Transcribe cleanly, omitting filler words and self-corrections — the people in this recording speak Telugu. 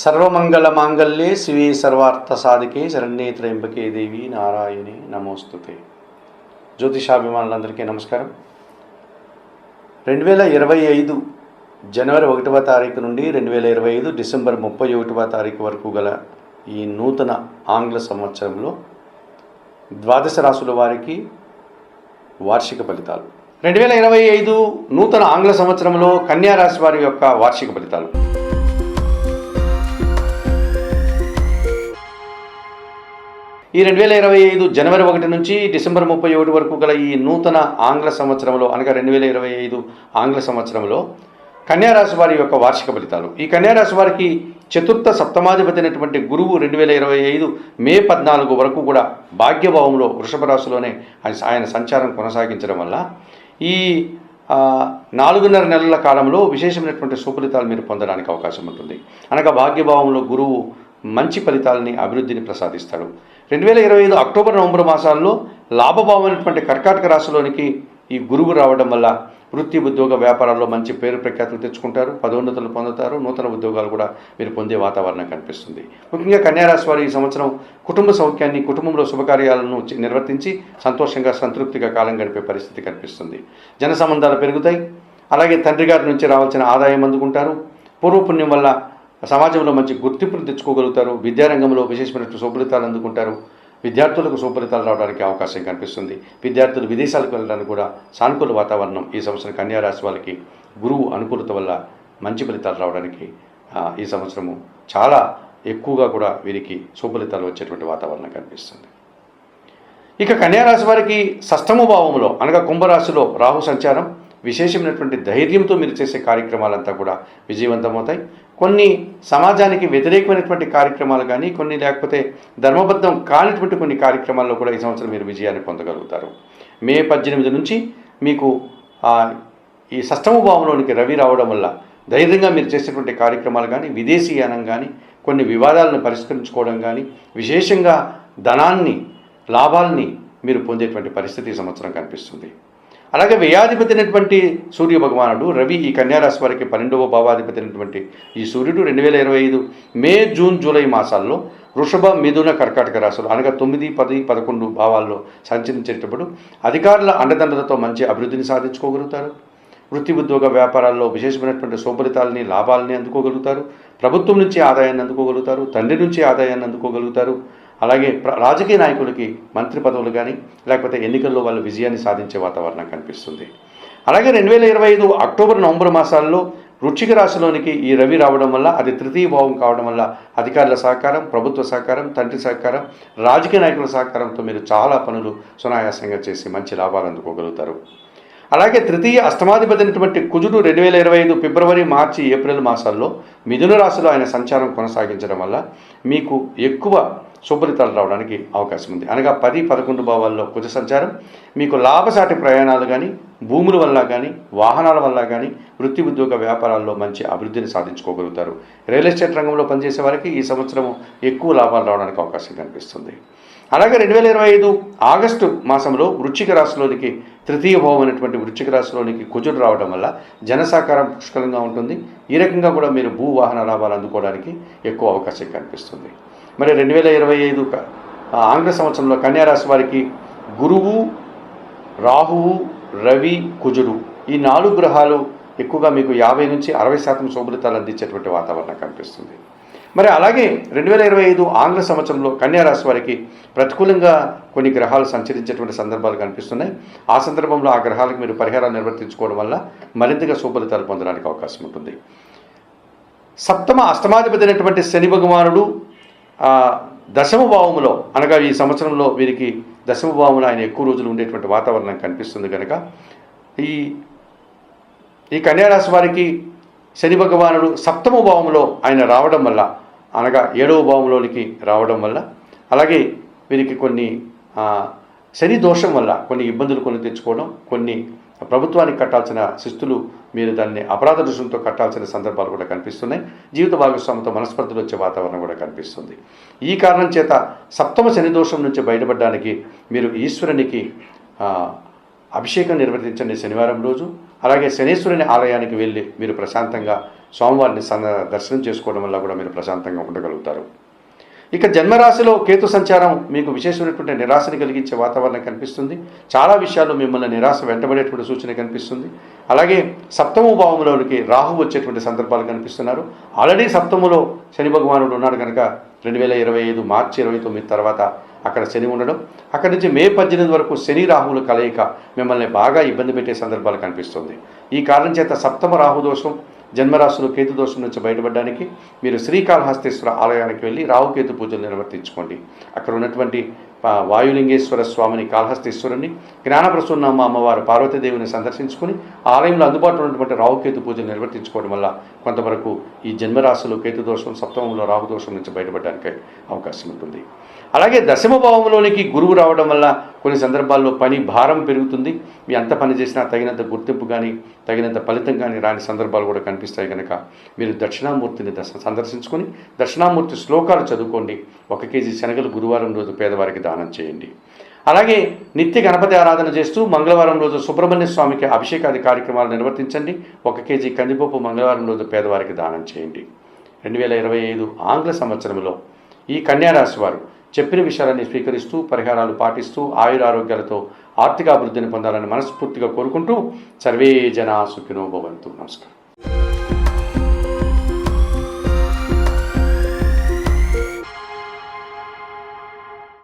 సర్వమంగళమాంగళ్యే శివే సర్వార్థసాధికే శరణ్యే త్రయంబకే దేవి నారాయణి నమోస్తుతే. జ్యోతిషాభిమానులందరికీ నమస్కారం. 2025 జనవరి 1వ తారీఖు నుండి 2025 డిసెంబర్ 31వ తారీఖు వరకు గల ఈ నూతన ఆంగ్ల సంవత్సరంలో ద్వాదశ రాశుల వారికి వార్షిక ఫలితాలు. 2025 నూతన ఆంగ్ల సంవత్సరంలో కన్యా రాశి వారి యొక్క వార్షిక ఫలితాలు. ఈ 2025 జనవరి 1 నుంచి డిసెంబర్ 31 వరకు గల ఈ నూతన ఆంగ్ల సంవత్సరంలో అనగా 2025 ఆంగ్ల సంవత్సరంలో కన్యారాశి వారి యొక్క వార్షిక ఫలితాలు. ఈ కన్యారాశి వారికి చతుర్థ సప్తమాధిపతి అయినటువంటి గురువు 2025 మే 14 వరకు కూడా భాగ్యభావంలో వృషభ రాశిలోనే ఆయన సంచారం కొనసాగించడం వల్ల ఈ 4.5 నెలల కాలంలో విశేషమైనటువంటి సుఫలితాలు మీరు పొందడానికి అవకాశం ఉంటుంది. అనగా భాగ్యభావంలో గురువు మంచి ఫలితాలని అభివృద్ధిని ప్రసాదిస్తాడు. 2025 అక్టోబర్ నవంబర్ మాసాల్లో లాభభావమైనటువంటి కర్కాటక రాశిలోనికి ఈ గురువు రావడం వల్ల వృత్తి ఉద్యోగ వ్యాపారాల్లో మంచి పేరు ప్రఖ్యాతులు తెచ్చుకుంటారు, పదోన్నతులు పొందుతారు, నూతన ఉద్యోగాలు కూడా మీరు పొందే వాతావరణం కనిపిస్తుంది. ముఖ్యంగా కన్యారాశి వారు ఈ సంవత్సరం కుటుంబ సౌఖ్యాన్ని, కుటుంబంలో శుభకార్యాలను నిర్వర్తించి సంతోషంగా సంతృప్తిగా కాలం గడిపే పరిస్థితి కనిపిస్తుంది. జన సంబంధాలు పెరుగుతాయి. అలాగే తండ్రి గారి నుంచి రావాల్సిన ఆదాయం అందుకుంటారు. పూర్వపుణ్యం వల్ల సమాజంలో మంచి గుర్తింపును తెచ్చుకోగలుగుతారు. విద్యారంగంలో విశేషమైన సుఫలితాలు అందుకుంటారు. విద్యార్థులకు సుఫలితాలు రావడానికి అవకాశం కనిపిస్తుంది. విద్యార్థులు విదేశాలకు వెళ్ళడానికి కూడా సానుకూల వాతావరణం ఈ సంవత్సరం కన్యారాశి వాళ్ళకి గురువు అనుకూలత వల్ల మంచి ఫలితాలు రావడానికి ఈ సంవత్సరము చాలా ఎక్కువగా కూడా వీరికి సుఫలితాలు వచ్చేటువంటి వాతావరణం కనిపిస్తుంది. ఇక కన్యారాశి వారికి షష్ఠమ భావంలో అనగా కుంభరాశిలో రాహు సంచారం విశేషమైనటువంటి ధైర్యంతో మీరు చేసే కార్యక్రమాలంతా కూడా విజయవంతమవుతాయి. కొన్ని సమాజానికి వ్యతిరేకమైనటువంటి కార్యక్రమాలు కానీ, కొన్ని లేకపోతే ధర్మబద్ధం కానిటువంటి కొన్ని కార్యక్రమాల్లో కూడా ఈ సంవత్సరం మీరు విజయాన్ని పొందగలుగుతారు. మే 18 నుంచి మీకు ఈ షష్ఠమ భావంలోనికి రవి రావడం వల్ల ధైర్యంగా మీరు చేసేటువంటి కార్యక్రమాలు కానీ, విదేశీయానం కానీ, కొన్ని వివాదాలను పరిష్కరించుకోవడం కానీ, విశేషంగా ధనాన్ని, లాభాలని మీరు పొందేటువంటి పరిస్థితి ఈ సంవత్సరం కనిపిస్తుంది. అలాగే వ్యయాధిపతి అయినటువంటి సూర్య భగవానుడు రవి ఈ కన్యారాశి వారికి 12వ భావాధిపతి అయినటువంటి ఈ సూర్యుడు 2025 మే జూన్ జూలై మాసాల్లో వృషభ మిథున కర్కాటక రాశులు అనగా 9, 10, 11 భావాల్లో సంచరించేటప్పుడు అధికారుల అండదండలతో మంచి అభివృద్ధిని సాధించుకోగలుగుతారు. వృత్తి ఉద్యోగ వ్యాపారాల్లో విశేషమైనటువంటి సుఫలితాలని, లాభాలని అందుకోగలుగుతారు. ప్రభుత్వం నుంచి ఆదాయాన్ని అందుకోగలుగుతారు. తండ్రి నుంచి ఆదాయాన్ని అందుకోగలుగుతారు. అలాగే రాజకీయ నాయకులకి మంత్రి పదవులు కానీ, లేకపోతే ఎన్నికల్లో వాళ్ళు విజయాన్ని సాధించే వాతావరణం కనిపిస్తుంది. అలాగే 2025 అక్టోబర్ నవంబర్ మాసాల్లో వృశ్చిక రాశిలోనికి ఈ రవి రావడం వల్ల, అది తృతీయ భావం కావడం వల్ల అధికారుల సహకారం, ప్రభుత్వ సహకారం, తండ్రి సహకారం, రాజకీయ నాయకుల సహకారంతో మీరు చాలా పనులు సునాయాసంగా చేసి మంచి లాభాలు అందుకోగలుగుతారు. అలాగే తృతీయ అష్టమాధిపతి అయినటువంటి కుజుడు 2025 ఫిబ్రవరి, మార్చి, ఏప్రిల్ మాసాల్లో మిథున రాశిలో ఆయన సంచారం కొనసాగించడం వల్ల మీకు ఎక్కువ సుఫలితాలు రావడానికి అవకాశం ఉంది. అనగా 10, 11 భావాల్లో కుజ సంచారం మీకు లాభసాటి ప్రయాణాలు కానీ, భూముల వల్ల కానీ, వాహనాల వల్ల కానీ, వృత్తి ఉద్యోగ వ్యాపారాల్లో మంచి అభివృద్ధిని సాధించుకోగలుగుతారు. రియల్ ఎస్టేట్ రంగంలో పనిచేసే వారికి ఈ సంవత్సరం ఎక్కువ లాభాలు రావడానికి అవకాశం కనిపిస్తుంది. అలాగే 2025 ఆగస్టు మాసంలో వృశ్చిక రాశిలోనికి తృతీయ భావం అయినటువంటి వృశ్చిక రాశిలోనికి కుజుడు రావడం వల్ల జన సహకారం పుష్కలంగా ఉంటుంది. ఈ రకంగా కూడా మీరు భూ వాహన లాభాలు అందుకోవడానికి ఎక్కువ అవకాశం కనిపిస్తుంది. మరి 2025 ఆంగ్ల సంవత్సరంలో కన్యారాశి వారికి గురువు, రాహువు, రవి, కుజుడు ఈ 4 గ్రహాలు ఎక్కువగా మీకు 50 నుంచి 60% శుభలితాలు అందించేటువంటి వాతావరణం కనిపిస్తుంది. మరి అలాగే 2025 ఆంగ్ల సంవత్సరంలో కన్యారాశి వారికి ప్రతికూలంగా కొన్ని గ్రహాలు సంచరించేటువంటి సందర్భాలు కనిపిస్తున్నాయి. ఆ సందర్భంలో ఆ గ్రహాలకు మీరు పరిహారాలు నిర్వర్తించుకోవడం వల్ల మరింతగా శుభలితాలు పొందడానికి అవకాశం ఉంటుంది. సప్తమ అష్టమాధిపతి అయినటువంటి శని భగవానుడు దశమ భావములో అనగా ఈ సంవత్సరంలో వీరికి దశమ భావములో ఆయన ఎక్కువ రోజులు ఉండేటువంటి వాతావరణం కనిపిస్తుంది. కనుక ఈ కన్యారాశి వారికి శని భగవానుడు సప్తమ భావంలో ఆయన రావడం వల్ల అనగా 7వ భావంలోనికి రావడం వల్ల, అలాగే వీరికి కొన్ని శని దోషం వల్ల కొన్ని ఇబ్బందులు కొని తెచ్చుకోవడం, కొన్ని ప్రభుత్వానికి కట్టాల్సిన శిస్తులు మీరు దాన్ని అపరాధ రుసుంతో కట్టాల్సిన సందర్భాలు కూడా కనిపిస్తున్నాయి. జీవిత భాగస్వామితో మనస్పర్ధలు వచ్చే వాతావరణం కూడా కనిపిస్తుంది. ఈ కారణం చేత సప్తమ శని దోషం నుంచి బయటపడడానికి మీరు ఈశ్వరునికి అభిషేకం నిర్వర్తించండి శనివారం రోజు. అలాగే శనీశ్వరుని ఆలయానికి వెళ్ళి మీరు ప్రశాంతంగా స్వామివారిని దర్శనం చేసుకోవడం వల్ల కూడా మీరు ప్రశాంతంగా ఉండగలుగుతారు. ఇక జన్మరాశిలో కేతు సంచారం మీకు విశేషమైనటువంటి నిరాశని కలిగించే వాతావరణం కనిపిస్తుంది. చాలా విషయాల్లో మిమ్మల్ని నిరాశ వెంటబడేటువంటి సూచన కనిపిస్తుంది. అలాగే సప్తమ భావంలోనికి రాహు వచ్చేటువంటి సందర్భాలు కనిపిస్తున్నారు. ఆల్రెడీ సప్తములో శని భగవానుడు ఉన్నాడు కనుక 2025 మార్చి 29 తర్వాత అక్కడ శని ఉండడం, అక్కడి నుంచి మే 18 వరకు శని రాహువుల కలయిక మిమ్మల్ని బాగా ఇబ్బంది పెట్టే సందర్భాలు కనిపిస్తుంది. ఈ కారణం చేత సప్తమ రాహు దోషం, జన్మరాశులు కేతు దోషం నుంచి బయటపడడానికి మీరు శ్రీకాళహస్తీశ్వర ఆలయానికి వెళ్ళి రాహుకేతు పూజలు నిర్వర్తించుకోండి. అక్కడ ఉన్నటువంటి వాయులింగేశ్వర స్వామిని, కాళహస్తీశ్వరుని, జ్ఞానప్రసూన్నమ్మ అమ్మవారు పార్వతీదేవిని సందర్శించుకుని ఆలయంలో అందుబాటులో ఉన్నటువంటి రాహుకేతు పూజలు నిర్వర్తించుకోవడం వల్ల కొంతవరకు ఈ జన్మరాశులు కేతు దోషం, సప్తమంలో రాహు దోషం నుంచి బయటపడడానికి అవకాశం ఉంటుంది. అలాగే దశమ భావంలోనికి గురువు రావడం వల్ల కొన్ని సందర్భాల్లో పని భారం పెరుగుతుంది. మీ అంత పని చేసినా తగినంత గుర్తింపు కానీ తగినంత ఫలితం కానీ రాని సందర్భాలు కూడా కనిపిస్తాయి కనుక మీరు దక్షిణామూర్తిని సందర్శించుకొని దక్షిణామూర్తి శ్లోకాలు చదువుకోండి. 1 కేజీ శనగలు గురువారం రోజు పేదవారికి దానం చేయండి. అలాగే నిత్య గణపతి ఆరాధన చేస్తూ మంగళవారం రోజు సుబ్రహ్మణ్య స్వామికి అభిషేకాది కార్యక్రమాలు నిర్వర్తించండి. 1 కేజీ కందిపప్పు మంగళవారం రోజు పేదవారికి దానం చేయండి. 2025 ఆంగ్ల సంవత్సరంలో ఈ కన్యారాశి వారు చెప్పిన విషయాలన్నీ స్వీకరిస్తూ పరిహారాలు పాటిస్తూ ఆయురారోగ్యాలతో ఆర్థిక అభివృద్ధిని పొందాలని మనస్ఫూర్తిగా కోరుకుంటూ సర్వే జనా సుఖినో భవంతు. నమస్కారం.